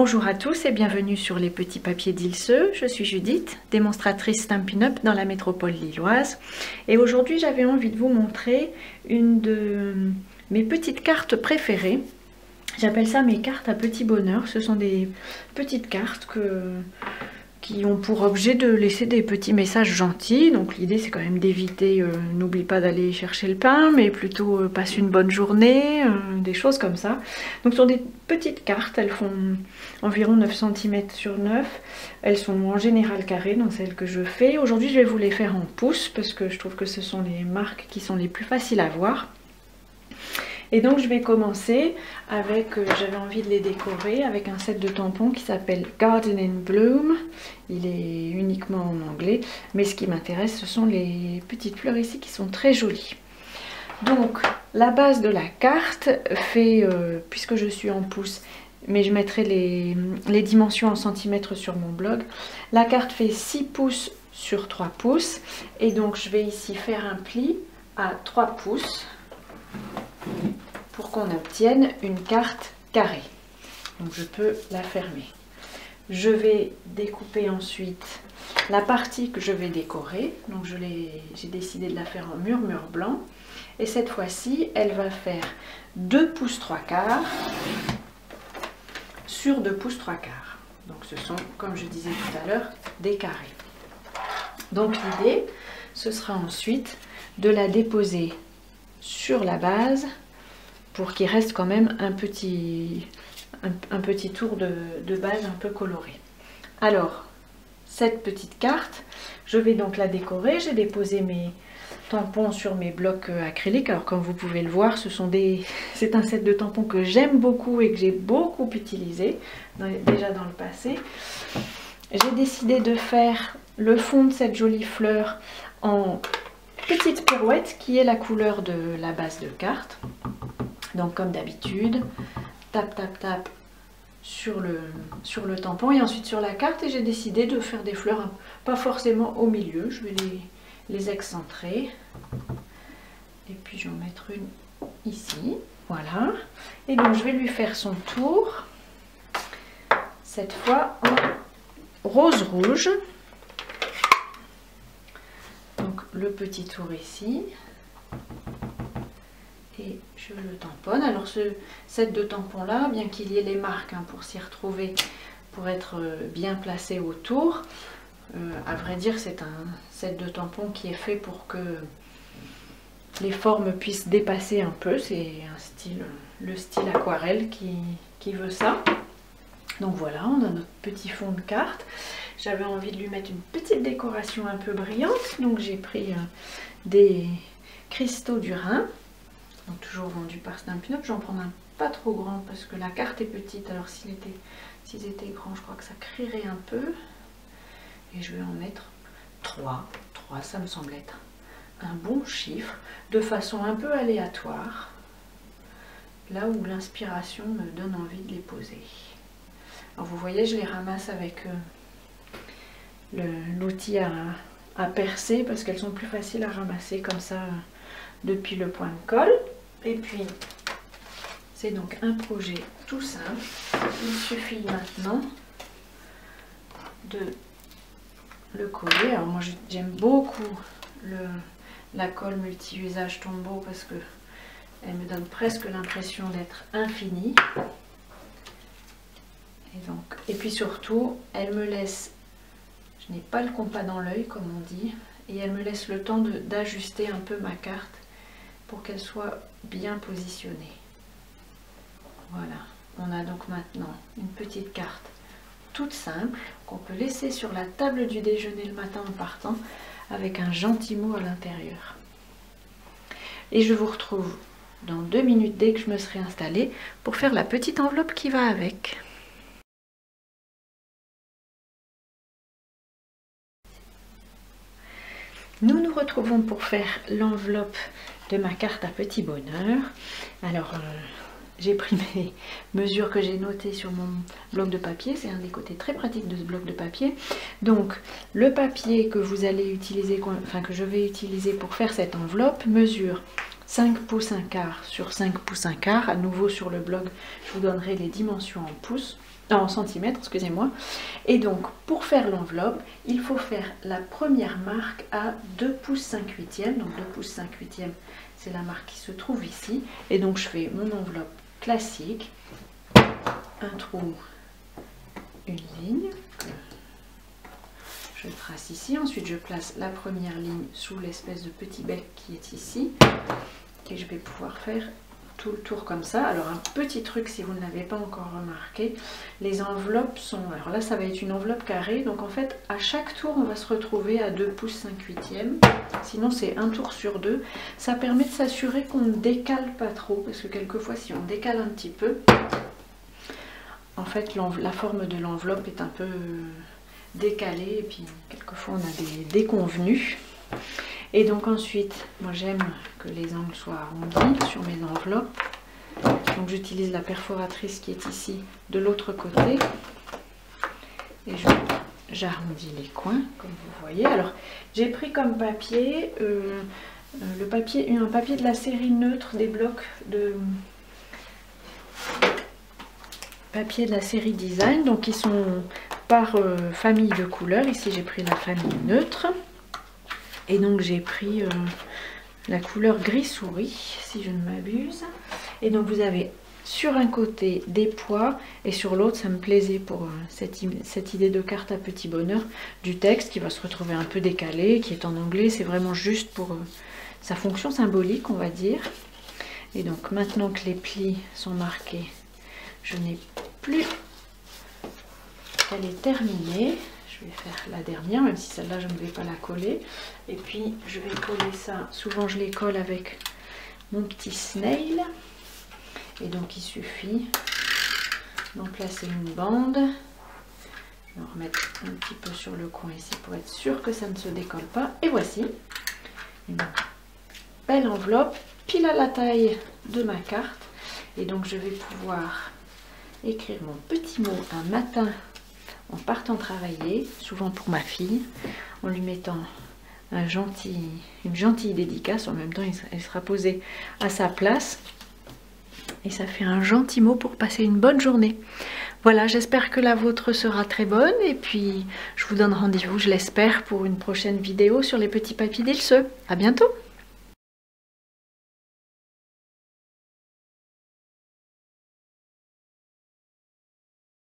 Bonjour à tous et bienvenue sur les petits papiers d'Ilseux. Je suis Judith, démonstratrice Stampin' Up dans la métropole lilloise. Et aujourd'hui j'avais envie de vous montrer une de mes petites cartes préférées. J'appelle ça mes cartes à petit bonheur. Ce sont des petites cartes qui ont pour objet de laisser des petits messages gentils. Donc l'idée c'est quand même d'éviter, n'oublie pas d'aller chercher le pain, mais plutôt passe une bonne journée, des choses comme ça. Donc ce sont des petites cartes, elles font environ 9 cm sur 9. Elles sont en général carrées, donc celles que je fais. Aujourd'hui je vais vous les faire en pouces, parce que je trouve que ce sont les marques qui sont les plus faciles à voir. Et donc je vais commencer avec, j'avais envie de les décorer avec un set de tampons qui s'appelle Garden in Bloom. Il est uniquement en anglais, mais ce qui m'intéresse ce sont les petites fleurs ici qui sont très jolies. Donc la base de la carte fait, puisque je suis en pouces, mais je mettrai les dimensions en centimètres sur mon blog, la carte fait 6 pouces sur 3 pouces. Et donc je vais ici faire un pli à 3 pouces. Pour qu'on obtienne une carte carrée. Donc je peux la fermer. Je vais découper ensuite la partie que je vais décorer. Donc j'ai décidé de la faire en murmure blanc. Et cette fois-ci, elle va faire 2 pouces 3 quarts sur 2 pouces 3 quarts. Donc ce sont, comme je disais tout à l'heure, des carrés. Donc l'idée, ce sera ensuite de la déposer sur la base pour qu'il reste quand même un petit tour de base un peu coloré. Alors, cette petite carte, je vais donc la décorer. J'ai déposé mes tampons sur mes blocs acryliques. Alors, comme vous pouvez le voir, c'est un set de tampons que j'aime beaucoup et que j'ai beaucoup utilisé déjà dans le passé. J'ai décidé de faire le fond de cette jolie fleur en petite pirouette qui est la couleur de la base de carte. Donc comme d'habitude, tape tape tape sur le tampon et ensuite sur la carte. Et j'ai décidé de faire des fleurs pas forcément au milieu, je vais les excentrer. Et puis je vais en mettre une ici, voilà. Et donc je vais lui faire son tour, cette fois en rose rouge. Donc le petit tour ici. Et je le tamponne. Alors ce set de tampons là, bien qu'il y ait les marques pour s'y retrouver, pour être bien placé autour, à vrai dire c'est un set de tampons qui est fait pour que les formes puissent dépasser un peu. C'est le style aquarelle qui veut ça. Donc voilà, on a notre petit fond de carte. J'avais envie de lui mettre une petite décoration un peu brillante, donc j'ai pris des cristaux du Rhin. Donc toujours vendu par Stampin' Up. J'en prends un pas trop grand parce que la carte est petite. Alors s'ils étaient grands, je crois que ça crierait un peu. Et je vais en mettre 3. 3, ça me semble être un bon chiffre, de façon un peu aléatoire, là où l'inspiration me donne envie de les poser. Alors vous voyez, je les ramasse avec l'outil à percer parce qu'elles sont plus faciles à ramasser comme ça depuis le point de colle. Et puis c'est donc un projet tout simple. Il suffit maintenant de le coller. Alors moi j'aime beaucoup la colle multi-usage Tombow parce que elle me donne presque l'impression d'être infinie. Et puis surtout, elle me laisse, je n'ai pas le compas dans l'œil comme on dit, et elle me laisse le temps d'ajuster un peu ma carte pour qu'elle soit bien positionnée. Voilà, on a donc maintenant une petite carte toute simple qu'on peut laisser sur la table du déjeuner le matin en partant avec un gentil mot à l'intérieur. Et je vous retrouve dans 2 minutes dès que je me serai installée pour faire la petite enveloppe qui va avec. Nous nous retrouvons pour faire l'enveloppe de ma carte à petit bonheur. Alors j'ai pris mes mesures que j'ai notées sur mon bloc de papier. C'est un des côtés très pratiques de ce bloc de papier. Donc le papier que vous allez utiliser, enfin que je vais utiliser pour faire cette enveloppe mesure 5 pouces 1/4 sur 5 pouces 1/4. À nouveau sur le blog, je vous donnerai les dimensions en pouces, en centimètres, excusez-moi. Et donc, pour faire l'enveloppe, il faut faire la première marque à 2 pouces 5/8. Donc 2 pouces 5/8, c'est la marque qui se trouve ici. Et donc, je fais mon enveloppe classique. Un trou, une ligne. Je trace ici, ensuite je place la première ligne sous l'espèce de petit bec qui est ici et je vais pouvoir faire tout le tour comme ça. Alors un petit truc si vous ne l'avez pas encore remarqué, les enveloppes sont, alors là ça va être une enveloppe carrée, donc en fait à chaque tour on va se retrouver à 2 pouces 5/8, sinon c'est un tour sur deux. Ça permet de s'assurer qu'on ne décale pas trop, parce que quelquefois si on décale un petit peu, en fait la forme de l'enveloppe est un peu décalé et puis quelquefois on a des déconvenus. Et donc ensuite, moi j'aime que les angles soient arrondis sur mes enveloppes, donc j'utilise la perforatrice qui est ici de l'autre côté et j'arrondis les coins comme vous voyez. Alors j'ai pris comme papier un papier de la série neutre des blocs de papier de la série design, donc ils sont par famille de couleurs. Ici j'ai pris la famille neutre et donc j'ai pris la couleur gris souris si je ne m'abuse. Et donc vous avez sur un côté des poids et sur l'autre, ça me plaisait pour cette idée de carte à petit bonheur, du texte qui va se retrouver un peu décalé, qui est en anglais. C'est vraiment juste pour sa fonction symbolique on va dire. Et donc maintenant que les plis sont marqués, je n'ai plus qu'elle est terminée. Je vais faire la dernière, même si celle-là je ne vais pas la coller. Et puis je vais coller ça, souvent je les colle avec mon petit snail. Et donc il suffit d'en placer une bande. Je vais en remettre un petit peu sur le coin ici pour être sûr que ça ne se décolle pas. Et voici une belle enveloppe, pile à la taille de ma carte. Et donc je vais pouvoir écrire mon petit mot un matin en partant travailler, souvent pour ma fille, en lui mettant une gentille dédicace. En même temps elle sera posée à sa place et ça fait un gentil mot pour passer une bonne journée. Voilà, j'espère que la vôtre sera très bonne et puis je vous donne rendez-vous, je l'espère, pour une prochaine vidéo sur les petits papiers d'Ilse. À bientôt!